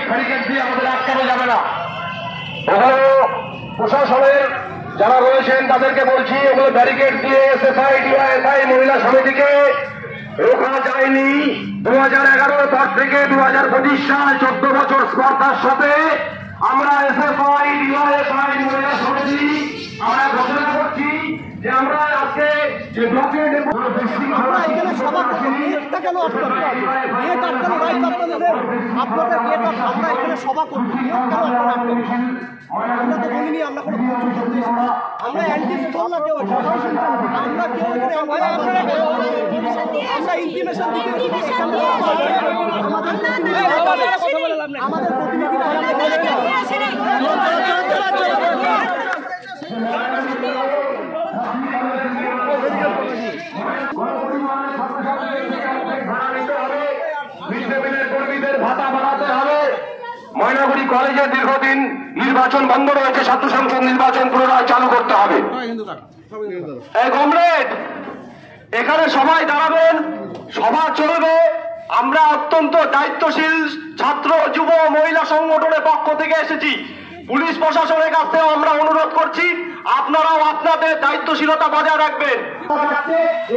Barricade দিয়ে আমাদের আটকানো যাবে না। প্রশাসনের যারা রয়েছেন তাদেরকে বলছি, এগুলো ব্যারিকেড দিয়ে এসএফআই ডিওয়াইএফআই মহিলা সমিতিকে রোখা যায়নি। 2011 পর থেকে 2025 সাল 14 বছর স্পর্ধার সাথে আমরা এসএফআই ডিওয়াইএফআই মহিলা সমিতি আমরা ঘোষণা করছি যে আমরা আজকে যে ব্লকের সভা করছি আমরা তো বলিনি আমরা কোনো আমরা অ্যান্টি সোশ্যাল না কেউ আমরা কেউ আমরা ইনফরমেশন দিতে আমাদের প্রতিনিধিরা কর্মীদের ভাতা বাড়াতে হবে। ময়নাগুড়ি কলেজে দীর্ঘদিন নির্বাচন বন্ধ রয়েছে, ছাত্র সংসদ নির্বাচন পুনরায় চালু করতে হবে। এই কমরেড, এখানে সবাই দাঁড়াবেন, সভা চলবে। আমরা অত্যন্ত দায়িত্বশীল ছাত্র যুব মহিলা সংগঠনের পক্ষ থেকে এসেছি। পুলিশ প্রশাসনের কাছ থেকেও আমরা অনুরোধ করছি, আপনারাও আপনাদের দায়িত্বশীলতা বজায় রাখবেন।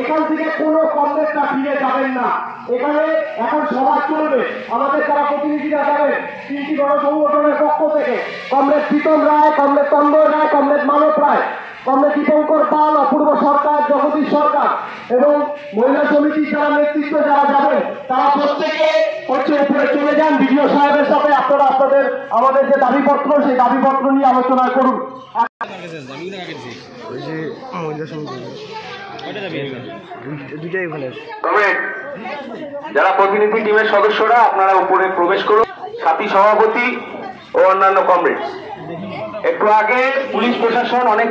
এখান থেকে কোনো কমরেডরা ফিরে যাবেন না। এখানে এখন সভা চলবে, আমাদের যারা প্রতিনিধিরা যাবেন তিনটি বড় সংগঠনের পক্ষ থেকে, কমরেড প্রীতম রায়, কমরেড তন্ময় রায়, কমরেড মানব রায়, কমরেড দীপঙ্কর পাল, অপূর্ব সরকার, জগদীশ সরকার এবং মহিলা সমিতির যারা নেতৃত্ব যারা যাবেন তারা প্রত্যেকে হচ্ছে উপরে চলে যান বিডিও সাহেবের সাথে। আপনারা আপনাদের আমাদের যে দাবিপত্র সেই দাবিপত্র নিয়ে আলোচনা করুন। যারা প্রতিনিধি টিমের সদস্যরা আপনারা উপরে প্রবেশ করুন, সাথী সভাপতি ও অন্যান্য কমরেড। একটু আগে পুলিশ প্রশাসন অনেক